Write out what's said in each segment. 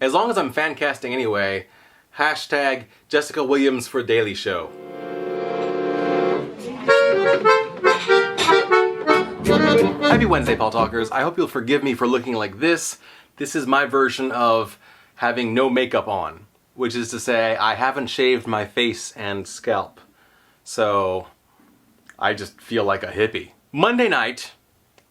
As long as I'm fan casting anyway, hashtag Jessica Williams for Daily Show. Happy Wednesday, Paul Talkers. I hope you'll forgive me for looking like this. This is my version of having no makeup on, which is to say I haven't shaved my face and scalp. So I just feel like a hippie. Monday night,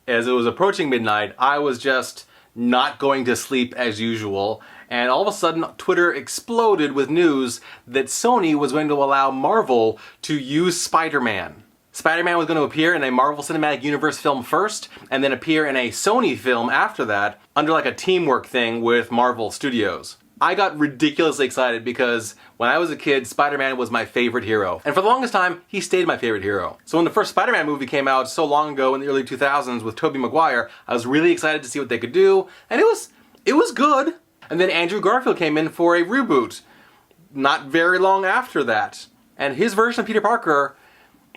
as it was approaching midnight, I was just not going to sleep as usual, and all of a sudden Twitter exploded with news that Sony was going to allow Marvel to use Spider-Man. Spider-Man was going to appear in a Marvel Cinematic Universe film first, and then appear in a Sony film after that, under like a teamwork thing with Marvel Studios. I got ridiculously excited because when I was a kid, Spider-Man was my favorite hero. And for the longest time, he stayed my favorite hero. So when the first Spider-Man movie came out so long ago in the early 2000s with Tobey Maguire, I was really excited to see what they could do, and it was good. And then Andrew Garfield came in for a reboot, not very long after that. And his version of Peter Parker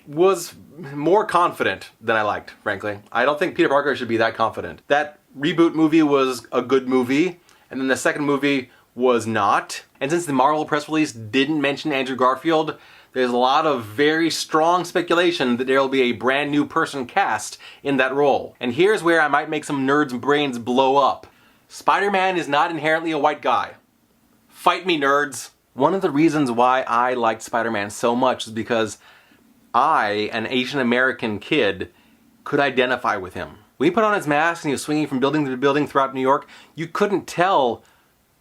was more confident than I liked, frankly. I don't think Peter Parker should be that confident. That reboot movie was a good movie, and then the second movie was not. And since the Marvel press release didn't mention Andrew Garfield, there's a lot of very strong speculation that there will be a brand new person cast in that role. And here's where I might make some nerds' brains blow up. Spider-Man is not inherently a white guy. Fight me, nerds! One of the reasons why I liked Spider-Man so much is because I, an Asian American kid, could identify with him. When he put on his mask and he was swinging from building to building throughout New York, you couldn't tell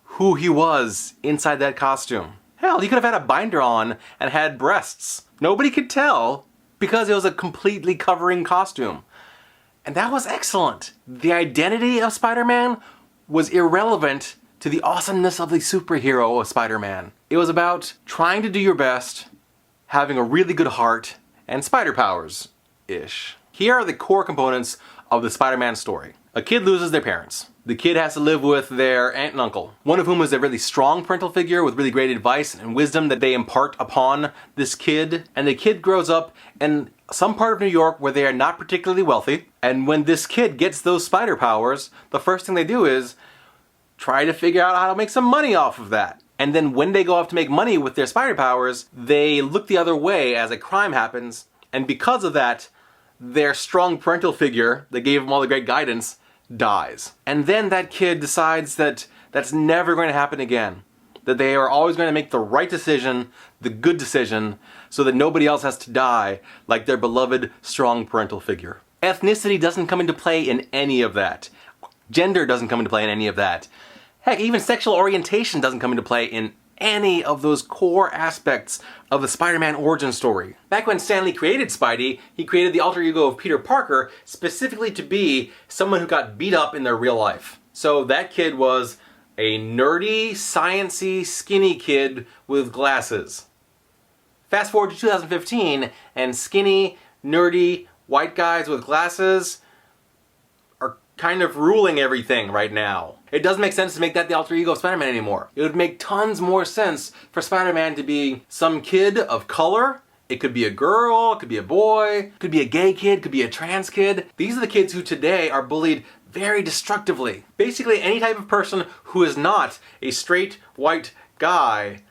who he was inside that costume. Hell, he could have had a binder on and had breasts. Nobody could tell because it was a completely covering costume. And that was excellent. The identity of Spider-Man was irrelevant to the awesomeness of the superhero of Spider-Man. It was about trying to do your best, having a really good heart, and spider powers-ish. Here are the core components of the Spider-Man story. A kid loses their parents. The kid has to live with their aunt and uncle, one of whom is a really strong parental figure with really great advice and wisdom that they impart upon this kid. And the kid grows up in some part of New York where they are not particularly wealthy. And when this kid gets those spider powers, the first thing they do is try to figure out how to make some money off of that. And then when they go off to make money with their spider powers, they look the other way as a crime happens. And because of that, their strong parental figure that gave them all the great guidance dies. And then that kid decides that that's never going to happen again. That they are always going to make the right decision, the good decision, so that nobody else has to die like their beloved strong parental figure. Ethnicity doesn't come into play in any of that. Gender doesn't come into play in any of that. Heck, even sexual orientation doesn't come into play in any of those core aspects of the Spider-Man origin story. Back when Stan Lee created Spidey, he created the alter ego of Peter Parker specifically to be someone who got beat up in their real life. So that kid was a nerdy, sciencey, skinny kid with glasses. Fast forward to 2015, and skinny, nerdy, white guys with glasses are kind of ruling everything right now. It doesn't make sense to make that the alter ego of Spider-Man anymore. It would make tons more sense for Spider-Man to be some kid of color. It could be a girl, it could be a boy, it could be a gay kid, it could be a trans kid. These are the kids who today are bullied very destructively. Basically, any type of person who is not a straight white guy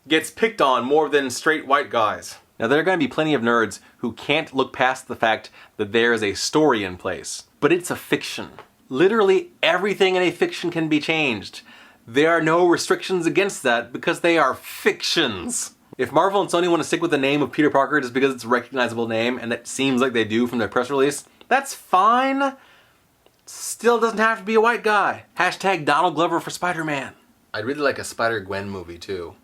gets picked on more than straight white guys. Now, there are going to be plenty of nerds who can't look past the fact that there is a story in place. But it's a fiction. Literally everything in a fiction can be changed. There are no restrictions against that because they are fictions. If Marvel and Sony want to stick with the name of Peter Parker just because it's a recognizable name, and it seems like they do from their press release, that's fine. Still doesn't have to be a white guy. Hashtag Donald Glover for Spider-Man. I'd really like a Spider-Gwen movie too.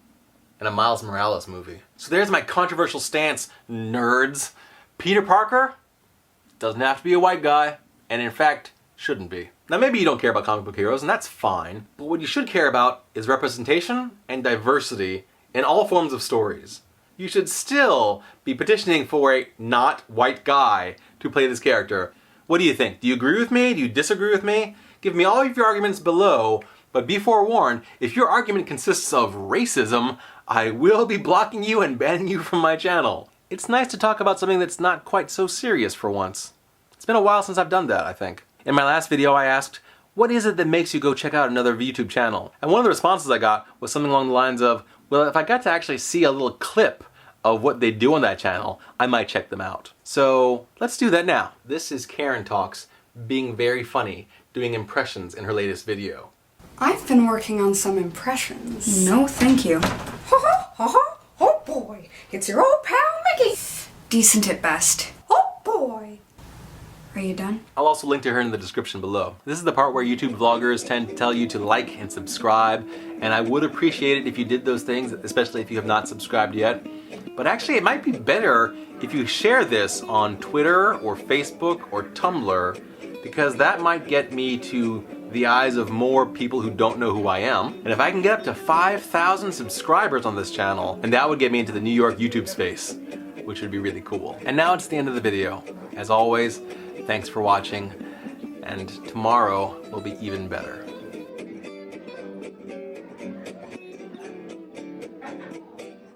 And a Miles Morales movie. So there's my controversial stance, nerds. Peter Parker doesn't have to be a white guy, and in fact, shouldn't be. Now maybe you don't care about comic book heroes, and that's fine, but what you should care about is representation and diversity in all forms of stories. You should still be petitioning for a not white guy to play this character. What do you think? Do you agree with me? Do you disagree with me? Give me all of your arguments below, but be forewarned, if your argument consists of racism, I will be blocking you and banning you from my channel. It's nice to talk about something that's not quite so serious for once. It's been a while since I've done that, I think. In my last video I asked, What is it that makes you go check out another YouTube channel? And one of the responses I got was something along the lines of, well, if I got to actually see a little clip of what they do on that channel, I might check them out. So let's do that now. This is Karen Talks, being very funny, doing impressions in her latest video. I've been working on some impressions. No, thank you. Oh boy, it's your old pal Mickey. Decent at best. Oh boy. Are you done? I'll also link to her in the description below. This is the part where YouTube vloggers tend to tell you to like and subscribe, and I would appreciate it if you did those things, especially if you have not subscribed yet. But actually, it might be better if you share this on Twitter or Facebook or Tumblr, because that might get me to the eyes of more people who don't know who I am. And if I can get up to 5,000 subscribers on this channel, and that would get me into the New York YouTube space, which would be really cool. And now it's the end of the video. As always, thanks for watching, and tomorrow will be even better.